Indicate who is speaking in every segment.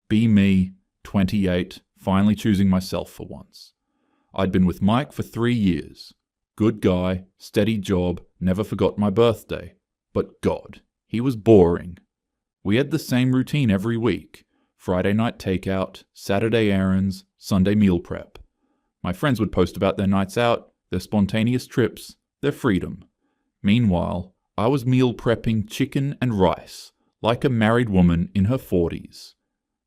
Speaker 1: Be me, 28, finally choosing myself for once. I'd been with Mike for 3 years. Good guy, steady job, never forgot my birthday. But God, he was boring. We had the same routine every week. Friday night takeout, Saturday errands, Sunday meal prep. My friends would post about their nights out, their spontaneous trips, their freedom. Meanwhile, I was meal prepping chicken and rice, like a married woman in her 40s.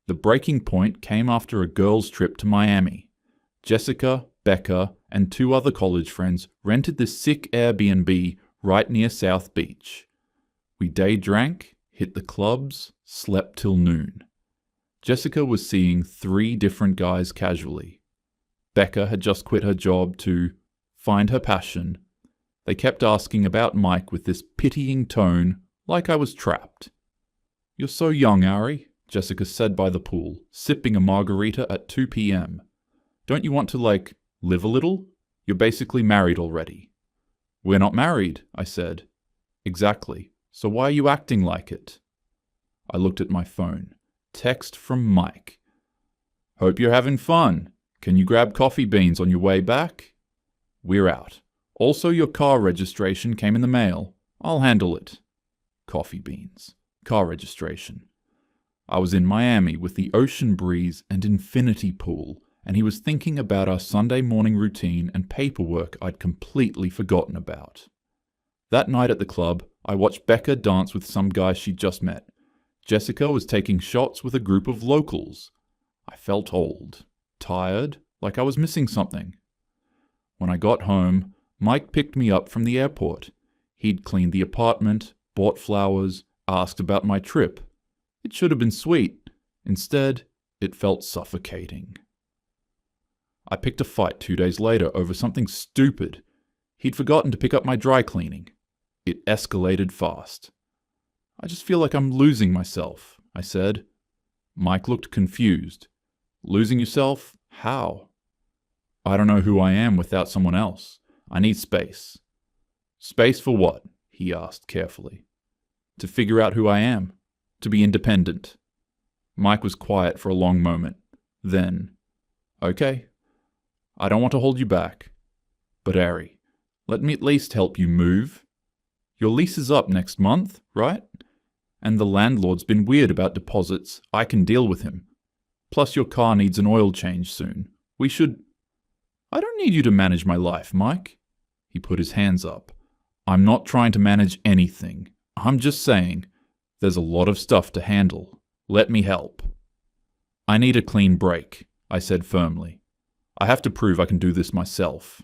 Speaker 1: The breaking point came after a girls' trip to Miami. Jessica, Becca, and 2 other college friends rented this sick Airbnb right near South Beach. We day drank, hit the clubs, slept till noon. Jessica was seeing 3 different guys casually. Becca had just quit her job to find her passion. They kept asking about Mike with this pitying tone, like I was trapped. "You're so young, Ari," Jessica said by the pool, sipping a margarita at 2 p.m. "Don't you want to, live a little? You're basically married already." "We're not married," I said. "Exactly. So why are you acting like it?" I looked at my phone. Text from Mike. "Hope you're having fun. Can you grab coffee beans on your way back?" "We're out. Also, your car registration came in the mail. I'll handle it." Coffee beans. Car registration. I was in Miami with the ocean breeze and infinity pool, and he was thinking about our Sunday morning routine and paperwork I'd completely forgotten about. That night at the club, I watched Becca dance with some guy she'd just met. Jessica was taking shots with a group of locals. I felt old, tired, like I was missing something. When I got home, Mike picked me up from the airport. He'd cleaned the apartment, bought flowers, asked about my trip. It should have been sweet. Instead, it felt suffocating. I picked a fight 2 days later over something stupid. He'd forgotten to pick up my dry cleaning. It escalated fast. "I just feel like I'm losing myself," I said. Mike looked confused. "Losing yourself? How?" "I don't know who I am without someone else. I need space." "Space for what?" he asked carefully. "To figure out who I am. To be independent." Mike was quiet for a long moment. Then, "Okay. I don't want to hold you back. But Ari, let me at least help you move. Your lease is up next month, right? And the landlord's been weird about deposits. I can deal with him. Plus your car needs an oil change soon. We should—" "I don't need you to manage my life, Mike." He put his hands up. "I'm not trying to manage anything. I'm just saying, there's a lot of stuff to handle. Let me help." "I need a clean break," I said firmly. "I have to prove I can do this myself."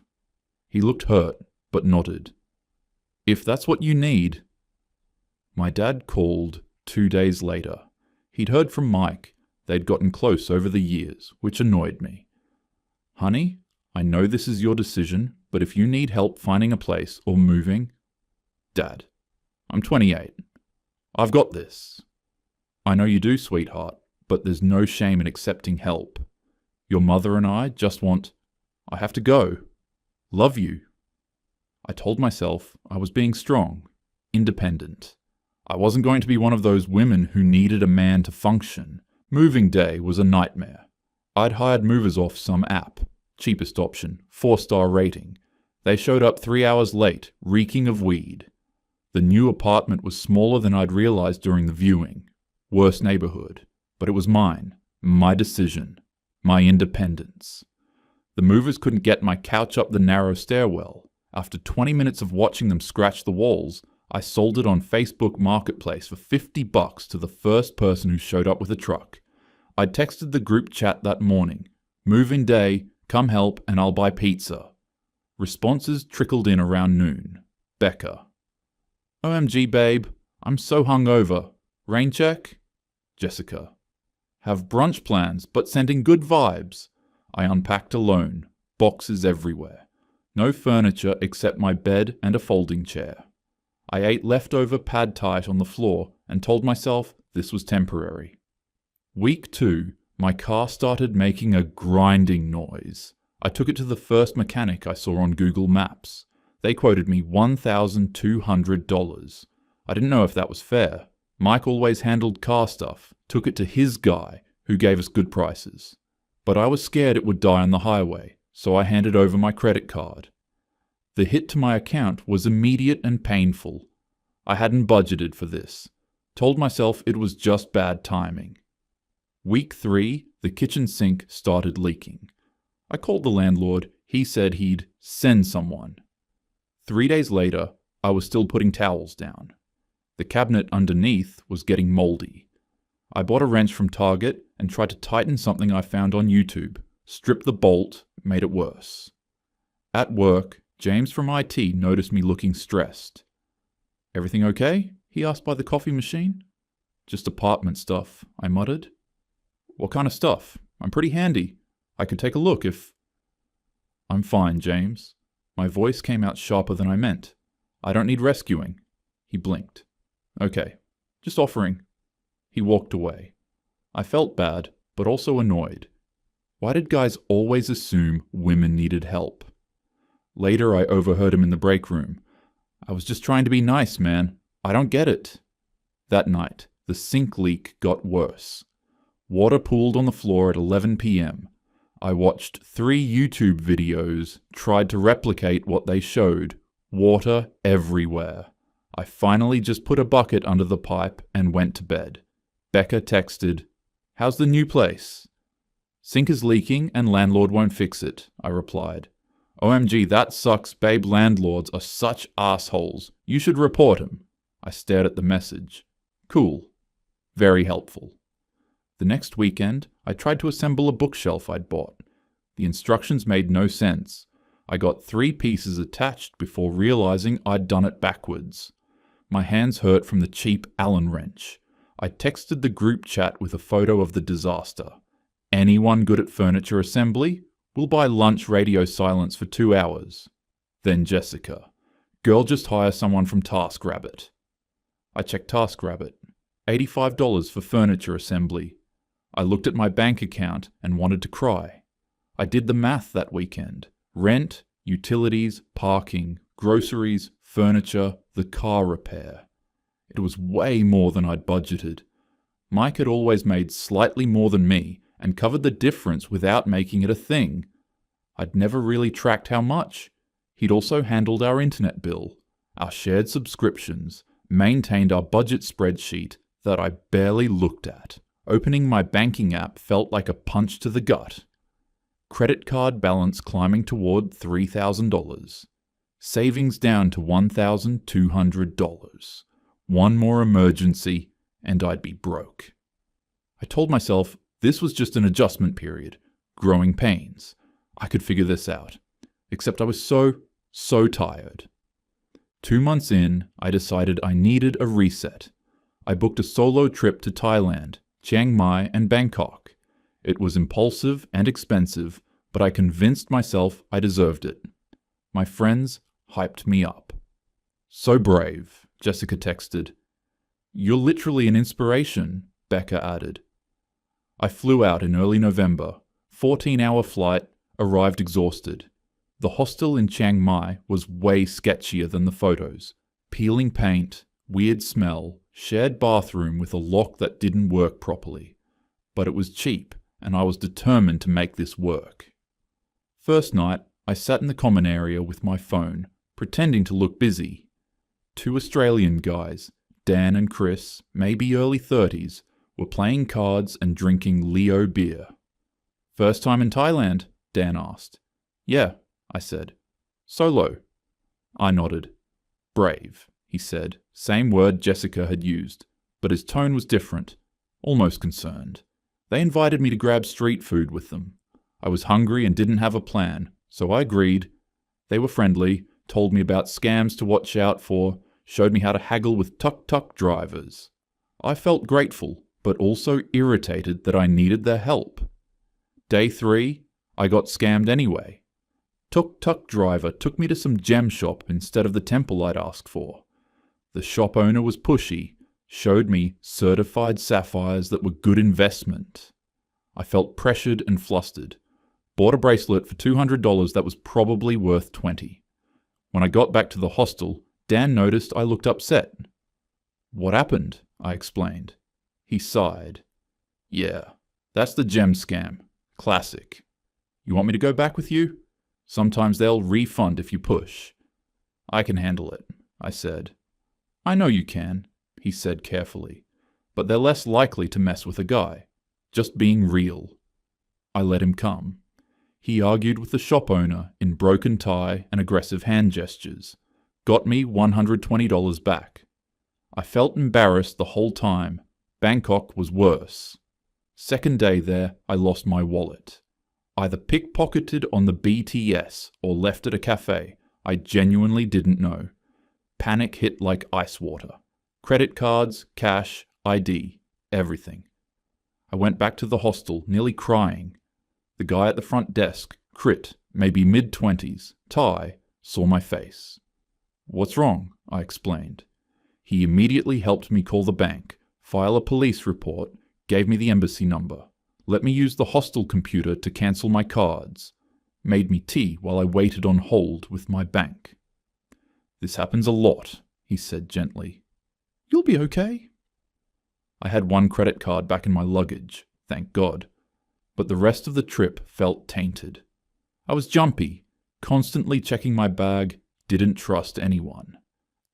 Speaker 1: He looked hurt, but nodded. "If that's what you need." My dad called 2 days later. He'd heard from Mike. They'd gotten close over the years, which annoyed me. "Honey, I know this is your decision, but if you need help finding a place or moving—" "Dad, I'm 28. I've got this." "I know you do, sweetheart, but there's no shame in accepting help. Your mother and I just want— I have to go. Love you." I told myself I was being strong, independent. I wasn't going to be one of those women who needed a man to function. Moving day was a nightmare. I'd hired movers off some app. Cheapest option, 4-star rating. They showed up 3 hours late, reeking of weed. The new apartment was smaller than I'd realized during the viewing. Worse neighborhood. But it was mine. My decision. My independence. The movers couldn't get my couch up the narrow stairwell. After 20 minutes of watching them scratch the walls, I sold it on Facebook Marketplace for $50 to the first person who showed up with a truck. I'd texted the group chat that morning. "Move-in day, come help and I'll buy pizza." Responses trickled in around noon. Becca. "OMG babe, I'm so hungover. Rain check?" Jessica. "Have brunch plans, but sending good vibes." I unpacked alone. Boxes everywhere. No furniture except my bed and a folding chair. I ate leftover pad thai on the floor and told myself this was temporary. Week 2, my car started making a grinding noise. I took it to the first mechanic I saw on Google Maps. They quoted me $1,200. I didn't know if that was fair. Mike always handled car stuff, took it to his guy, who gave us good prices. But I was scared it would die on the highway, so I handed over my credit card. The hit to my account was immediate and painful. I hadn't budgeted for this. Told myself it was just bad timing. Week 3, the kitchen sink started leaking. I called the landlord. He said he'd send someone. 3 days later, I was still putting towels down. The cabinet underneath was getting moldy. I bought a wrench from Target and tried to tighten something I found on YouTube. Stripped the bolt, made it worse. At work, James from IT noticed me looking stressed. "Everything okay?" he asked by the coffee machine. "Just apartment stuff," I muttered. "What kind of stuff? I'm pretty handy. I could take a look if—" "I'm fine, James." My voice came out sharper than I meant. "I don't need rescuing." He blinked. "Okay, just offering." He walked away. I felt bad, but also annoyed. Why did guys always assume women needed help? Later, I overheard him in the break room. "I was just trying to be nice, man. I don't get it." That night, the sink leak got worse. Water pooled on the floor at 11 p.m. I watched 3 YouTube videos, tried to replicate what they showed. Water everywhere. I finally just put a bucket under the pipe and went to bed. Becca texted, "How's the new place?" "Sink is leaking and landlord won't fix it," I replied. "OMG, that sucks, babe. Landlords are such assholes. You should report him." I stared at the message. Cool. Very helpful. The next weekend, I tried to assemble a bookshelf I'd bought. The instructions made no sense. I got 3 pieces attached before realizing I'd done it backwards. My hands hurt from the cheap Allen wrench. I texted the group chat with a photo of the disaster. "Anyone good at furniture assembly? We'll buy lunch radio silence for 2 hours. Then Jessica. "Girl, just hire someone from TaskRabbit." I checked TaskRabbit. $85 for furniture assembly. I looked at my bank account and wanted to cry. I did the math that weekend. Rent, utilities, parking, groceries, furniture, the car repair. It was way more than I'd budgeted. Mike had always made slightly more than me and covered the difference without making it a thing. I'd never really tracked how much. He'd also handled our internet bill, our shared subscriptions, maintained our budget spreadsheet that I barely looked at. Opening my banking app felt like a punch to the gut. Credit card balance climbing toward $3,000. Savings down to $1,200. One more emergency, and I'd be broke. I told myself this was just an adjustment period, growing pains. I could figure this out. Except I was so tired. 2 months in, I decided I needed a reset. I booked a solo trip to Thailand, Chiang Mai, and Bangkok. It was impulsive and expensive, but I convinced myself I deserved it. My friends hyped me up. "So brave," Jessica texted. "You're literally an inspiration," Becca added. I flew out in early November. 14-hour flight, arrived exhausted. The hostel in Chiang Mai was way sketchier than the photos. Peeling paint, weird smell, shared bathroom with a lock that didn't work properly. But it was cheap, and I was determined to make this work. First night, I sat in the common area with my phone, pretending to look busy. 2 Australian guys, Dan and Chris, maybe early 30s, were playing cards and drinking Leo beer. "First time in Thailand?" Dan asked. "Yeah," I said. "Solo?" I nodded. "Brave," he said, same word Jessica had used, but his tone was different, almost concerned. They invited me to grab street food with them. I was hungry and didn't have a plan, so I agreed. They were friendly, told me about scams to watch out for, showed me how to haggle with tuk-tuk drivers. I felt grateful, but also irritated that I needed their help. Day 3, I got scammed anyway. Tuk-tuk driver took me to some gem shop instead of the temple I'd asked for. The shop owner was pushy, showed me certified sapphires that were good investment. I felt pressured and flustered. Bought a bracelet for $200 that was probably worth $20. When I got back to the hostel, Dan noticed I looked upset. "What happened?" I explained. He sighed. "Yeah, That's the gem scam. Classic. You want me to go back with you? Sometimes they'll refund if you push. I can handle it, I said. I know you can, he said carefully, but they're less likely to mess with a guy. Just being real. I let him come. He argued with the shop owner in broken tie and aggressive hand gestures. Got me $120 back. I felt embarrassed the whole time. Bangkok was worse. Second day there, I lost my wallet. Either pickpocketed on the BTS or left at a cafe. I genuinely didn't know. Panic hit like ice water. Credit cards, cash, ID, everything. I went back to the hostel, nearly crying. The guy at the front desk, Crit, maybe mid-20s, Thai, saw my face. What's wrong? I explained. He immediately helped me call the bank, file a police report, gave me the embassy number, let me use the hostel computer to cancel my cards, made me tea while I waited on hold with my bank. This happens a lot, he said gently. You'll be okay. I had one credit card back in my luggage, thank God, but the rest of the trip felt tainted. I was jumpy, constantly checking my bag, didn't trust anyone.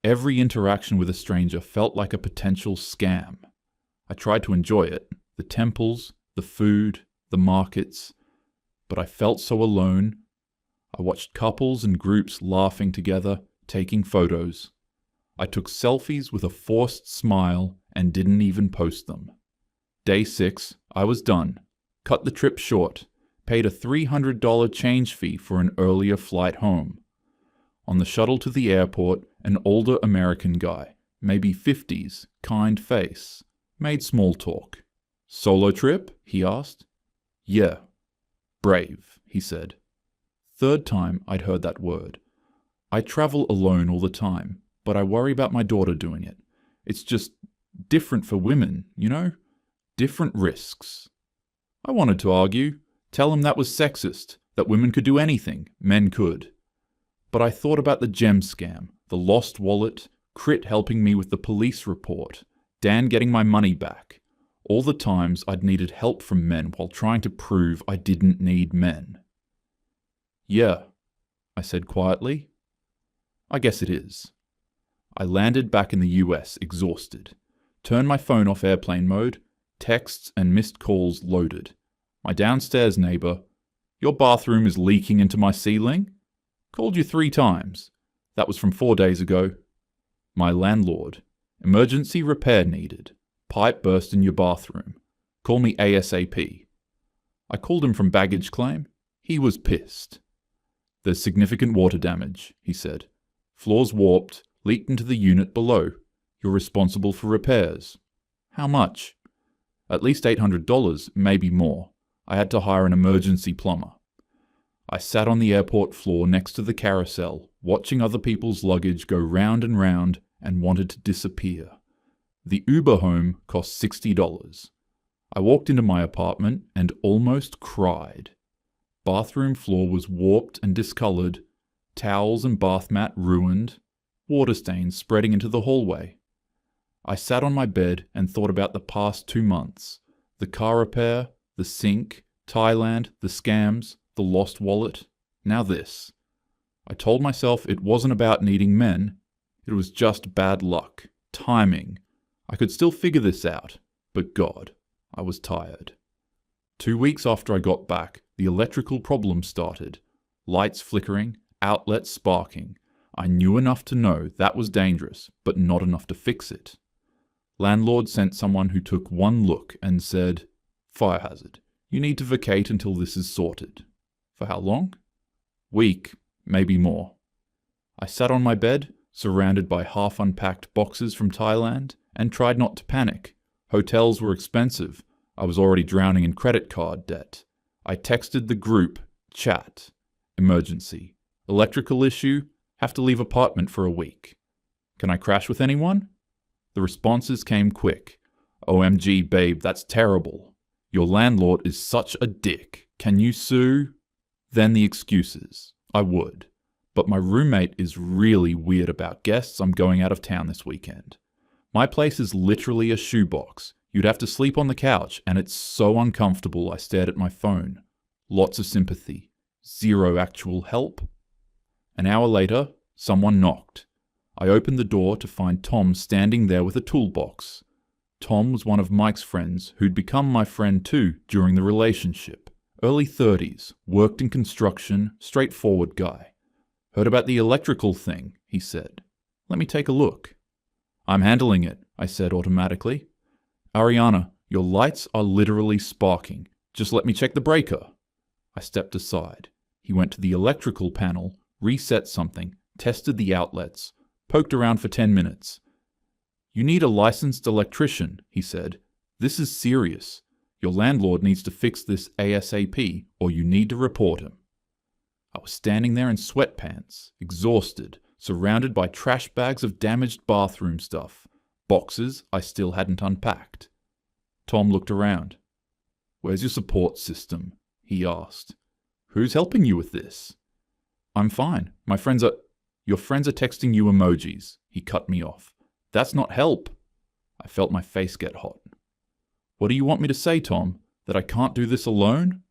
Speaker 1: Every interaction with a stranger felt like a potential scam. I tried to enjoy it, the temples, the food, the markets, but I felt so alone. I watched couples and groups laughing together, taking photos. I took selfies with a forced smile and didn't even post them. Day 6, I was done. Cut the trip short, paid a $300 change fee for an earlier flight home. On the shuttle to the airport, an older American guy, maybe 50s, kind face, made small talk. Solo trip? He asked. Yeah. Brave, he said. Third time I'd heard that word. I travel alone all the time, but I worry about my daughter doing it. It's just different for women, you know? Different risks. I wanted to argue, tell him that was sexist, that women could do anything, men could. But I thought about the gem scam, the lost wallet, Crit helping me with the police report, Dan getting my money back, all the times I'd needed help from men while trying to prove I didn't need men. Yeah, I said quietly. I guess it is. I landed back in the US exhausted, turned my phone off airplane mode, texts and missed calls loaded. My downstairs neighbor, your bathroom is leaking into my ceiling? Called you 3 times. That was from 4 days ago. My landlord, emergency repair needed. Pipe burst in your bathroom. Call me ASAP. I called him from baggage claim. He was pissed. There's significant water damage, he said. Floors warped, leaked into the unit below. You're responsible for repairs. How much? At least $800, maybe more. I had to hire an emergency plumber. I sat on the airport floor next to the carousel, watching other people's luggage go round and wanted to disappear. The Uber home cost $60. I walked into my apartment and almost cried. Bathroom floor was warped and discolored, towels and bath mat ruined, water stains spreading into the hallway. I sat on my bed and thought about the past 2 months, the car repair, the sink, Thailand, the scams, the lost wallet, now this. I told myself it wasn't about needing men, it was just bad luck, timing. I could still figure this out, but God, I was tired. 2 weeks after I got back, the electrical problem started. Lights flickering, outlets sparking. I knew enough to know that was dangerous, but not enough to fix it. Landlord sent someone who took one look and said, "Fire hazard. You need to vacate until this is sorted." For how long? Week, maybe more. I sat on my bed, surrounded by half-unpacked boxes from Thailand, and tried not to panic. Hotels were expensive. I was already drowning in credit card debt. I texted the group, chat, emergency, electrical issue, have to leave apartment for a week. Can I crash with anyone? The responses came quick. OMG, babe, that's terrible. Your landlord is such a dick. Can you sue? Then the excuses. I would. But my roommate is really weird about guests. I'm going out of town this weekend. My place is literally a shoebox. You'd have to sleep on the couch, and it's so uncomfortable I stared at my phone. Lots of sympathy. Zero actual help. An hour later, someone knocked. I opened the door to find Tom standing there with a toolbox. Tom was one of Mike's friends who'd become my friend too during the relationship. Early 30s, worked in construction, straightforward guy. Heard about the electrical thing, he said. Let me take a look. I'm handling it, I said automatically. Ariana, your lights are literally sparking. Just let me check the breaker. I stepped aside. He went to the electrical panel, reset something, tested the outlets, poked around for 10 minutes. You need a licensed electrician, he said. This is serious. Your landlord needs to fix this ASAP, or you need to report him. I was standing there in sweatpants, exhausted, surrounded by trash bags of damaged bathroom stuff, boxes I still hadn't unpacked. Tom looked around. Where's your support system? He asked. Who's helping you with this? I'm fine. Your friends are texting you emojis. He cut me off. That's not help. I felt my face get hot. What do you want me to say, Tom? That I can't do this alone?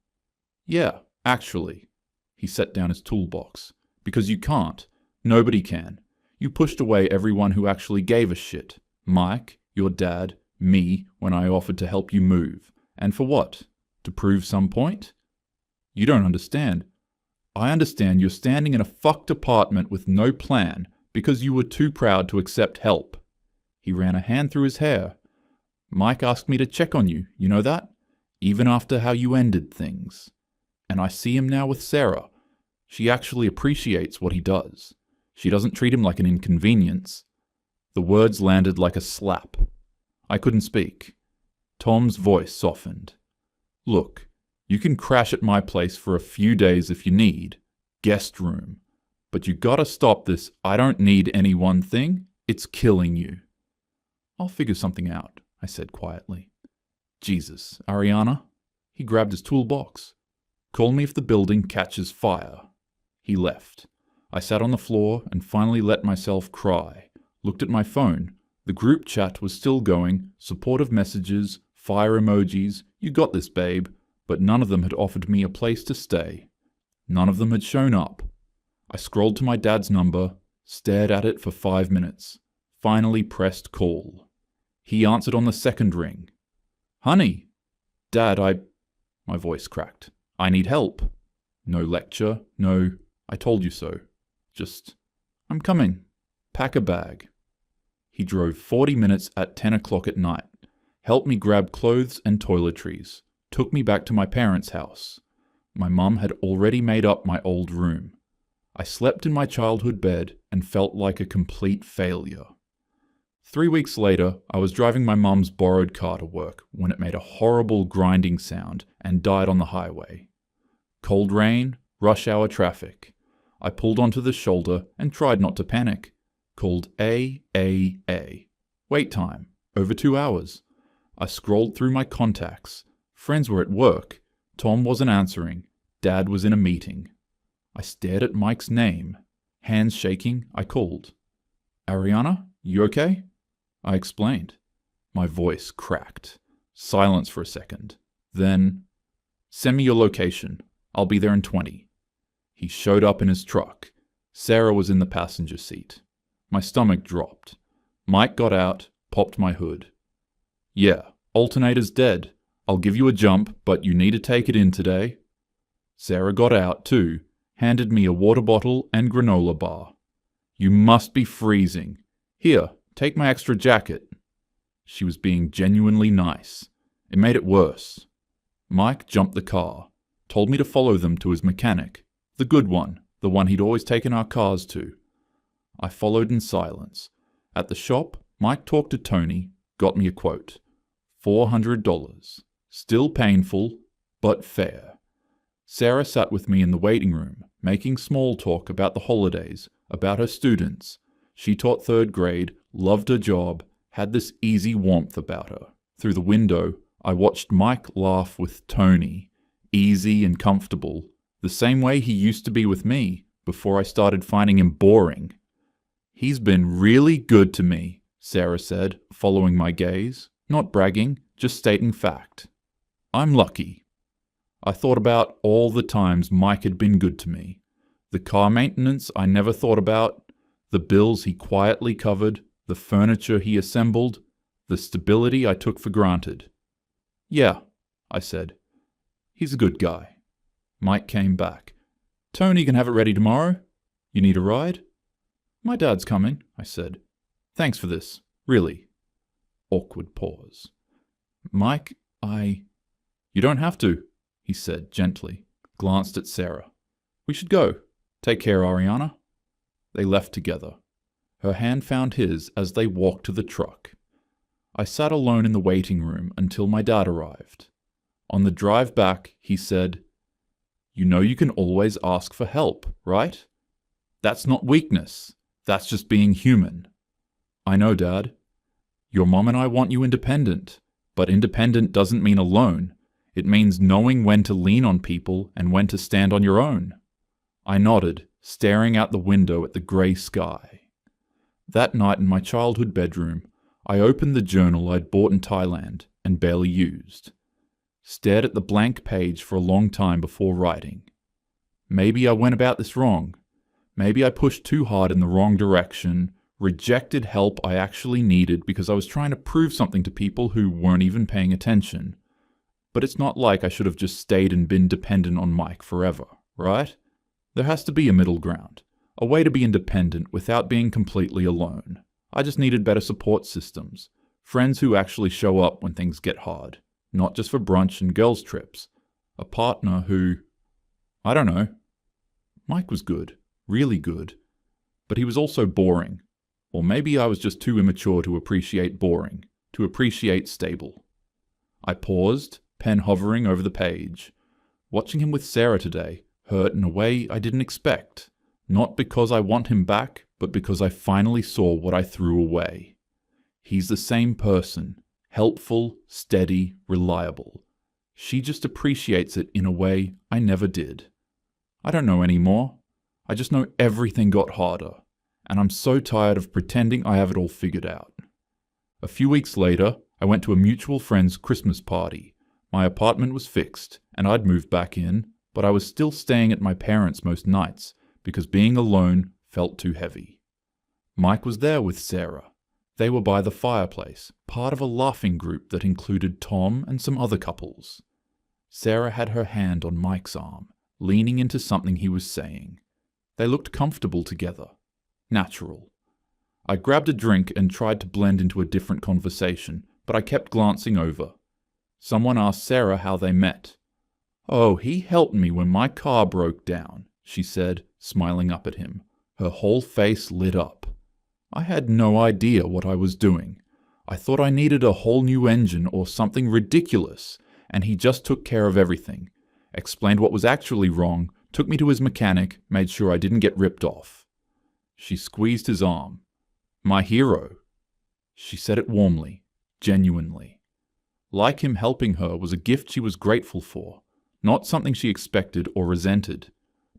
Speaker 1: Yeah, actually. He set down his toolbox. Because you can't. Nobody can. You pushed away everyone who actually gave a shit. Mike, your dad, me, when I offered to help you move. And for what? To prove some point? You don't understand. I understand you're standing in a fucked apartment with no plan because you were too proud to accept help. He ran a hand through his hair. Mike asked me to check on you, you know that? Even after how you ended things. And I see him now with Sarah. She actually appreciates what he does. She doesn't treat him like an inconvenience. The words landed like a slap. I couldn't speak. Tom's voice softened. Look, you can crash at my place for a few days if you need. Guest room. But you gotta stop this I don't need anyone thing. It's killing you. I'll figure something out, I said quietly. Jesus, Ariana? He grabbed his toolbox. Call me if the building catches fire. He left. I sat on the floor and finally let myself cry. Looked at my phone. The group chat was still going, supportive messages, fire emojis, you got this, babe, but none of them had offered me a place to stay. None of them had shown up. I scrolled to my dad's number, stared at it for 5 minutes, finally pressed call. He answered on the second ring. Honey. Dad, My voice cracked. I need help. No lecture, no, I told you so. Just, I'm coming. Pack a bag. He drove 40 minutes at 10 o'clock at night, helped me grab clothes and toiletries, took me back to my parents' house. My mum had already made up my old room. I slept in my childhood bed and felt like a complete failure. 3 weeks later, I was driving my mum's borrowed car to work when it made a horrible grinding sound and died on the highway. Cold rain, rush hour traffic. I pulled onto the shoulder and tried not to panic. Called AAA. Wait time, over 2 hours. I scrolled through my contacts. Friends were at work. Tom wasn't answering. Dad was in a meeting. I stared at Mike's name. Hands shaking, I called. Ariana, you okay? I explained. My voice cracked. Silence for a second. Then, send me your location. I'll be there in 20. He showed up in his truck. Sarah was in the passenger seat. My stomach dropped. Mike got out, popped my hood. Yeah, alternator's dead. I'll give you a jump, but you need to take it in today. Sarah got out too, handed me a water bottle and granola bar. You must be freezing. Here, take my extra jacket. She was being genuinely nice. It made it worse. Mike jumped the car, told me to follow them to his mechanic, the good one, the one he'd always taken our cars to. I followed in silence. At the shop, Mike talked to Tony, got me a quote. $400. Still painful, but fair. Sarah sat with me in the waiting room, making small talk about the holidays, about her students. She taught 3rd grade, loved her job, had this easy warmth about her. Through the window, I watched Mike laugh with Tony, easy and comfortable, the same way he used to be with me before I started finding him boring. He's been really good to me, Sarah said, following my gaze. Not bragging, just stating fact. I'm lucky. I thought about all the times Mike had been good to me. The car maintenance I never thought about, the bills he quietly covered, the furniture he assembled, the stability I took for granted. Yeah, I said. He's a good guy. Mike came back. Tony can have it ready tomorrow. You need a ride? My dad's coming, I said. Thanks for this, really. Awkward pause. Mike, You don't have to, he said gently, glanced at Sarah. We should go. Take care, Ariana. They left together. Her hand found his as they walked to the truck. I sat alone in the waiting room until my dad arrived. On the drive back, he said, You know you can always ask for help, right? That's not weakness. That's just being human. I know, Dad. Your mom and I want you independent, but independent doesn't mean alone. It means knowing when to lean on people and when to stand on your own. I nodded, staring out the window at the grey sky. That night in my childhood bedroom, I opened the journal I'd bought in Thailand and barely used. Stared at the blank page for a long time before writing. Maybe I went about this wrong. Maybe I pushed too hard in the wrong direction, rejected help I actually needed because I was trying to prove something to people who weren't even paying attention. But it's not like I should have just stayed and been dependent on Mike forever, right? There has to be a middle ground, a way to be independent without being completely alone. I just needed better support systems, friends who actually show up when things get hard, not just for brunch and girls' trips. A partner who, I don't know. Mike was good, really good, but he was also boring. Or maybe I was just too immature to appreciate boring, to appreciate stable. I paused, pen hovering over the page. Watching him with Sarah today hurt in a way I didn't expect, not because I want him back, but because I finally saw what I threw away. He's the same person, helpful, steady, reliable. She just appreciates it in a way I never did. I don't know anymore. I just know everything got harder, and I'm so tired of pretending I have it all figured out. A few weeks later, I went to a mutual friend's Christmas party. My apartment was fixed, and I'd moved back in, but I was still staying at my parents' most nights because being alone felt too heavy. Mike was there with Sarah. They were by the fireplace, part of a laughing group that included Tom and some other couples. Sarah had her hand on Mike's arm, leaning into something he was saying. They looked comfortable together. Natural. I grabbed a drink and tried to blend into a different conversation, but I kept glancing over. Someone asked Sarah how they met. Oh, he helped me when my car broke down, she said, smiling up at him. Her whole face lit up. I had no idea what I was doing. I thought I needed a whole new engine or something ridiculous, and he just took care of everything. Explained what was actually wrong, took me to his mechanic, made sure I didn't get ripped off. She squeezed his arm. My hero. She said it warmly, genuinely. Like him helping her was a gift she was grateful for, not something she expected or resented,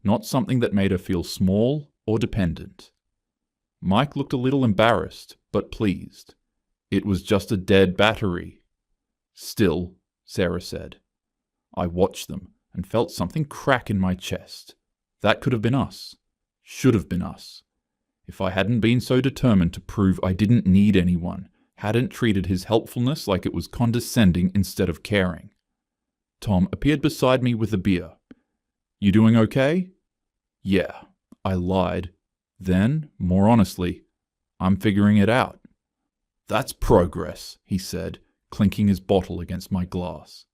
Speaker 1: not something that made her feel small or dependent. Mike looked a little embarrassed, but pleased. It was just a dead battery. Still, Sarah said. I watched them and felt something crack in my chest. That could have been us. Should have been us. If I hadn't been so determined to prove I didn't need anyone, hadn't treated his helpfulness like it was condescending instead of caring. Tom appeared beside me with a beer. You doing okay? Yeah, I lied. Then, more honestly, I'm figuring it out. That's progress, he said, clinking his bottle against my glass.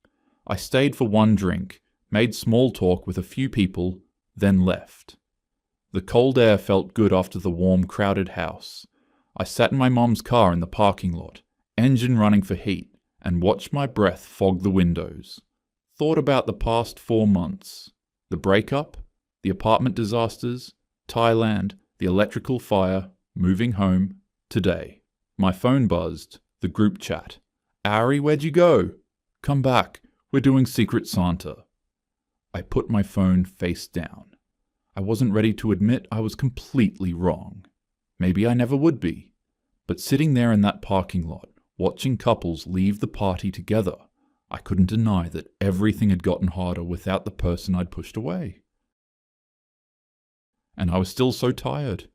Speaker 1: I stayed for one drink, made small talk with a few people, then left. The cold air felt good after the warm, crowded house. I sat in my mom's car in the parking lot, engine running for heat, and watched my breath fog the windows. Thought about the past 4 months. The breakup, the apartment disasters, Thailand, the electrical fire, moving home, today. My phone buzzed, the group chat. Ari, where'd you go? Come back, we're doing Secret Santa. I put my phone face down. I wasn't ready to admit I was completely wrong. Maybe I never would be. But sitting there in that parking lot, Watching couples leave the party together, I couldn't deny that everything had gotten harder without the person I'd pushed away. And I was still so tired.